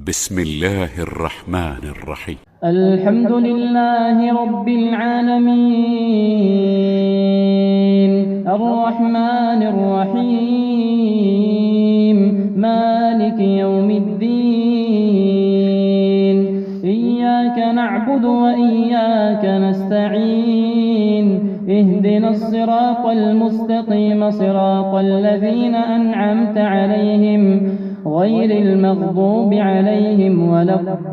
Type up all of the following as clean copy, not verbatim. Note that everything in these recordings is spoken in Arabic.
بسم الله الرحمن الرحيم. الحمد لله رب العالمين الرحمن الرحيم مالك يوم الدين إياك نعبد وإياك نستعين اهدنا الصراط المستقيم صراط الذين أنعمت عليهم غير المغضوب عليهم ولا الضالين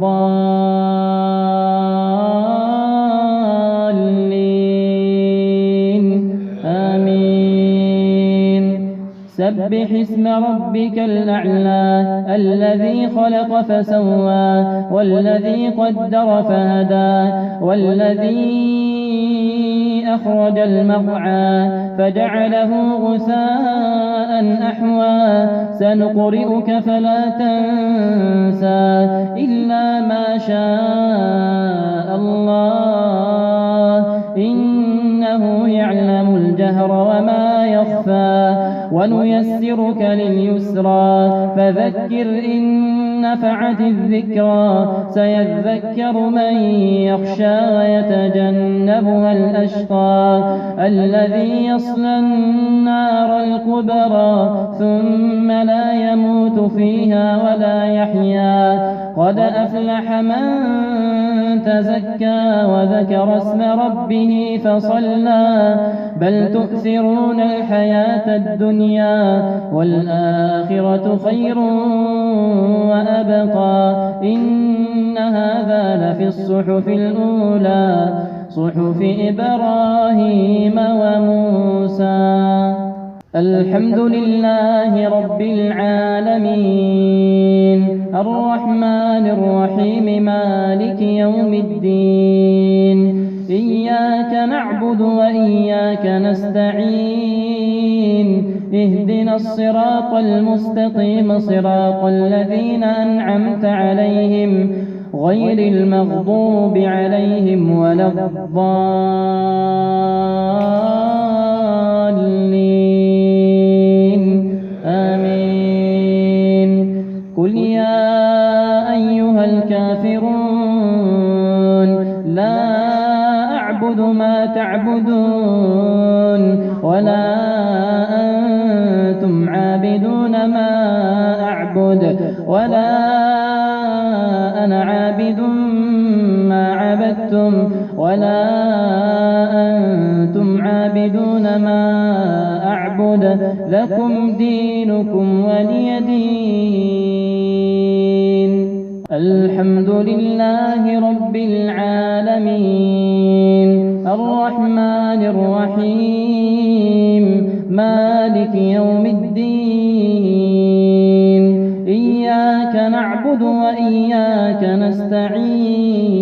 آمين. سبح اسم ربك الأعلى الذي خلق فسوى والذي قدر فهدى والذي أخرج المرعى فجعله غثاء أحوى سنقرئك فلا تنسى إلا ما شاء الله إنه يعلم الجهر وما يخفى ونيسرك لليسرى فذكر إن نفعت الذكرى سيذكر من يخشى ويتجنبها الأشقى الذي يصلى النار الكبرى ثم لا يموت فيها ولا يحيا قد أفلح من تزكى وذكر اسم ربه فصلى بل تؤثرون الحياة الدنيا والآخرة خير وأبقى إن هذا لفي الصحف الأولى صحف إبراهيم وموسى. الحمد لله رب العالمين الرحمن الرحيم مالك يوم الدين إياك نعبد وإياك نستعين اهدنا الصراط المستقيم صراط الذين أنعمت عليهم غير المغضوب عليهم ولا الضالين آمين. قل يا أيها الكافرون لا أعبد ما تعبدون ولا أنتم عابدون ما أعبد ولا أنا عابد ما عبدتم ولا أنتم عابدون ما أعبد لكم دينكم ولي دين. الحمد لله رب العالمين الرحمن الرحيم مالك يوم الدين إياك نعبد وإياك نستعين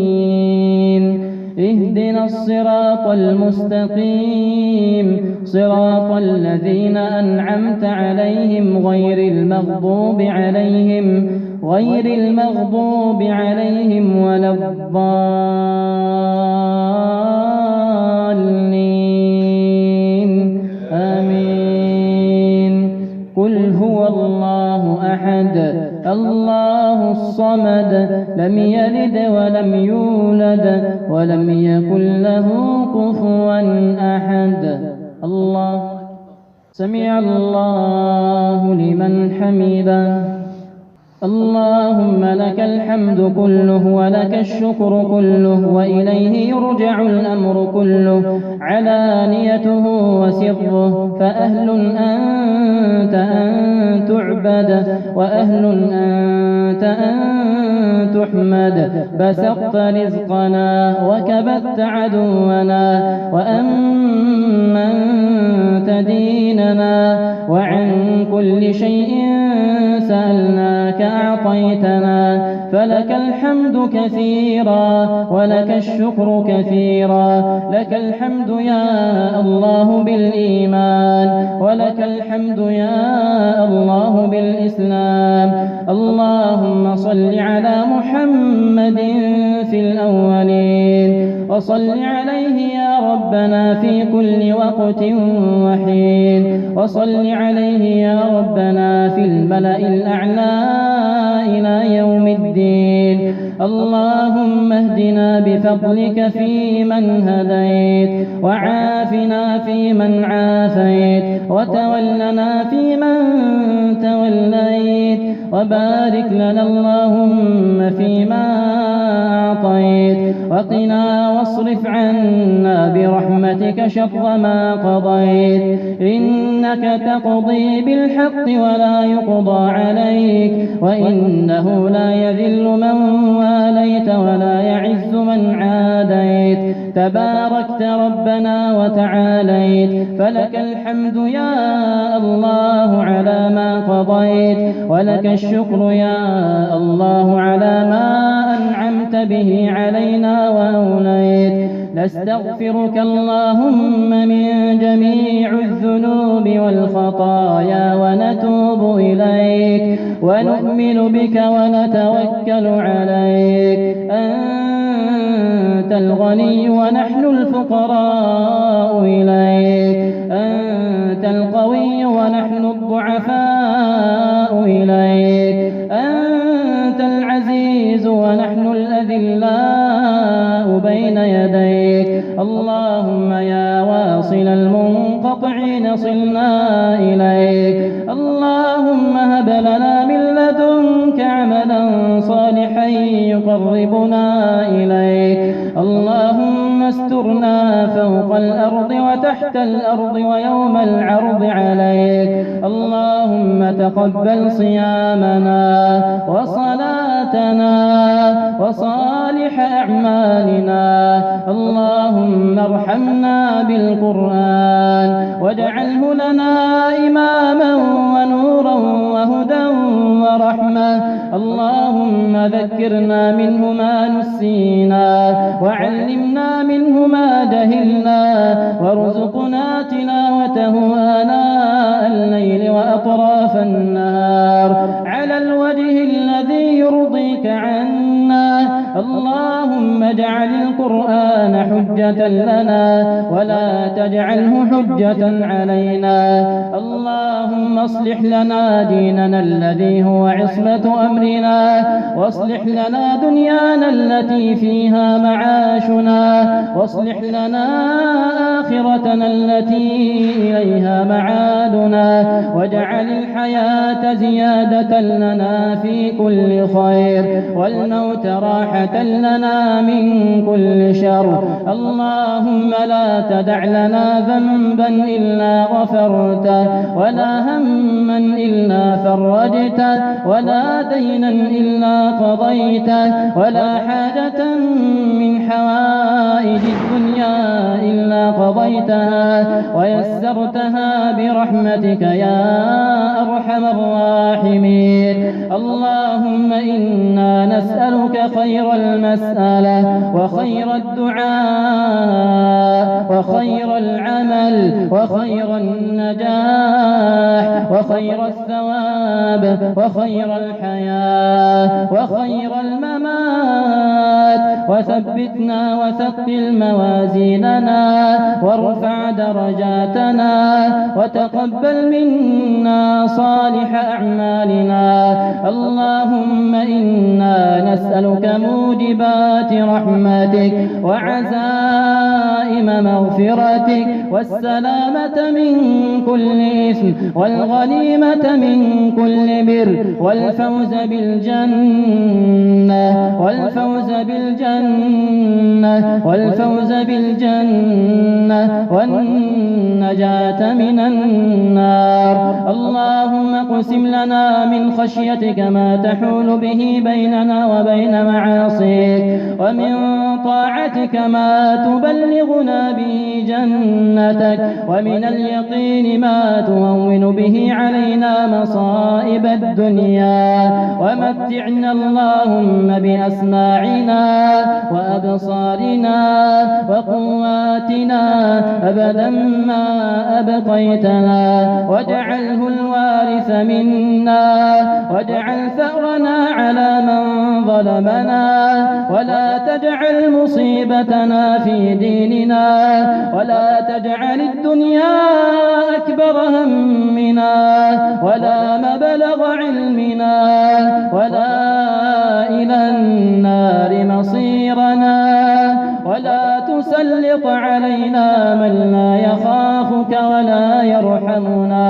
اهدنا الصراط المستقيم صراط الذين أنعمت عليهم غير المغضوب عليهم ولا الضالين آمين. قل هو الله أحد الله الصمد لم يلد ولم يولد ولم يكن له كفوا أحد. الله سمع الله لمن حمده. اللهم لك الحمد كله ولك الشكر كله وإليه يرجع الأمر كله علانيته وسره فأهل أنت أن تعبد وأهل أنت أن تحمد. بسطت رزقنا وكبت عدونا وأمنت ديننا وعن كل شيء سألناك أعطيتنا فلك الحمد كثيرا ولك الشكر كثيرا. لك الحمد يا الله بالإيمان ولك الحمد يا الله بالإسلام. اللهم صل على محمد في الأولين وصل عليه يا ربنا في كل وقت وحين وصل عليه يا ربنا في الملأ الأعلى إلى يوم الدين. اللهم اهدنا بفضلك فيمن هديت، وعافنا فيمن عافيت، وتولنا فيمن توليت، وبارك لنا اللهم فيما أعطيت، وقنا واصرف عنا برحمتك شر ما قضيت، إنك تقضي بالحق ولا يقضى عليك، وإنه لا يذل من واليت ولا يعز من عاديت، تباركت ربنا وتعاليت، فلك الحمد يا الله على ما قضيت، ولك الشكر يا الله على ما أنعمت به علينا وأوليت. نستغفرك اللهم من جميع الذنوب والخطايا ونتوب إليك، ونؤمن بك ونتوكل عليك. أنت الغني ونحن الفقراء إليك، أنت القوي ونحن الضعفاء إليك، أنت العزيز ونحن الأذلاء بين يديك. اللهم يا واصل المنقطعين صلنا إليك، اللهم هب لنا من لدنك عملا صالحا يقربنا إليك. اللهم استرنا فوق الأرض وتحت الأرض ويوم العرض عليك. اللهم تقبل صيامنا وصلاتنا وصالح أعمالنا. اللهم ارحمنا بالقرآن واجعله لنا إماما ونورا وهدى ورحمة. اللهم ذكرنا منه ما نسينا، وعلمنا منه ما جهلنا، وارزقنا تلاوته آناء الليل وأطراف النهار على الوجه الذي يرضيك عنا. اللهم اجعل القرآن حجة لنا ولا تجعله حجة علينا. اللهم اصلح لنا ديننا الذي هو عصمة أمرنا، واصلح لنا دنيانا التي فيها معاشنا، واصلح لنا آخرتنا التي إليها معادنا، واجعل الحياة زيادة لنا في كل خير، والموت راحة لنا من كل شر. اللهم لا تدع لنا ذنبا إلا غفرته، ولا هما إلا فرجته، ولا دينا إلا قضيته، ولا حاجة من حوائج الدنيا إلا قضيتها ويسرتها برحمتك يا أرحم الراحمين. اللهم إنا نسألك خير المسألة وخير الدعاء وخير العمل وخير النجاح وخير الثواب وخير الحياة وخير الممات، وثبتنا وثقل موازيننا وارفع درجاتنا، وتقبل منا صالح أعمالنا. اللهم إنا نسألك موجبات رحمتك وعزائم مغفرتك والسلامة من كل إثم والغنيمة من كل بر والفوز بالجنة والنجاة من النار. اللهم اقسم لنا من خشيتك ما تحول به بيننا وبين معاصيك، ومن طاعتك ما تبلغنا به جنتك، ومن اليقين ما تهون به علينا مصائب الدنيا، ومتعنا اللهم بأسماعنا وأبصارنا وقواتنا أبدا ما أبقيتنا، واجعله الوارث منا، واجعل ثأرنا على من ظلمنا، ولا تجعل مصيبتنا في ديننا، ولا تجعل الدنيا أكبر همنا ولا مبلغ علمنا ولا إلى النار مصيرنا ولا تسلط علينا من لا يخافك ولا يرحمنا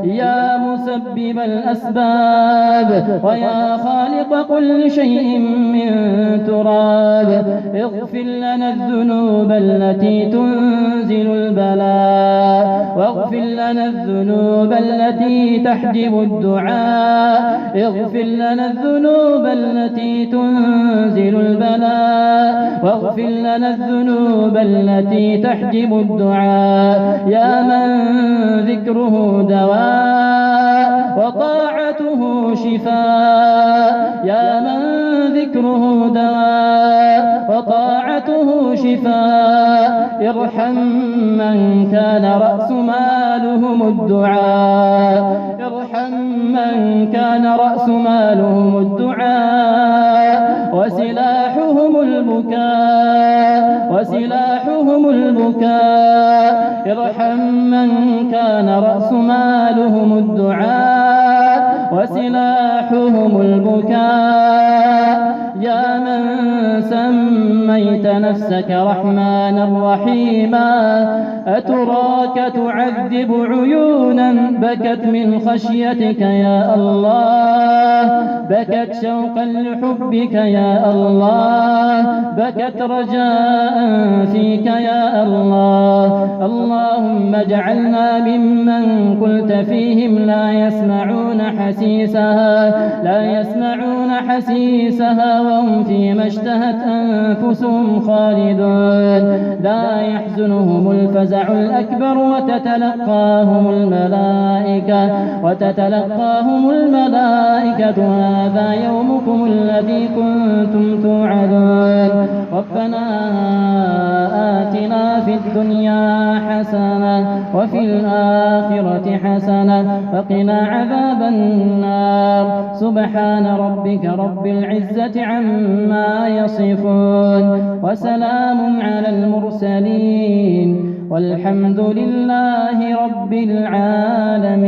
يا مسبب الأسباب ويا خالق كل شيء من تراب اغفر لنا الذنوب التي تنزل البلاء واغفر لنا الذنوب التي تحجب الدعاء اغفر لنا الذنوب التي تنزل البلاء واغفر لنا الذنوب التي تحجب الدعاء يا من ذكره دواء وطاعته شفاء يا من ذكره دواء وطاعته شفاء ارحم من كان رأس مالهم الدعاء ارحم من كان رأس مالهم الدعاء وسلاحهم البكاء وسلاحهم البكاء ارحم من كان رأس مالهم الدعاء وسلاحهم البكاء يا من سميت نفسك رحمانا رحيما أتراك تعذب عيونا بكت من خشيتك يا الله بكت شوقا لحبك يا الله بكت رجاء فيك يا الله اللهم اجعلنا ممن قلت فيهم لا يسمعون حسيسها وهم فيما اشتهت أنفسهم خالدون لا يحزنهم الفزع الأكبر وتتلقاهم الملائكة هذا يومكم الذي كنتم توعدون ربنا آتنا في الدنيا حسنة وفي الآخرة حسنة وقنا عذاب النار سبحان ربك رب العزة عما يصفون وسلام على المرسلين والحمد لله رب العالمين.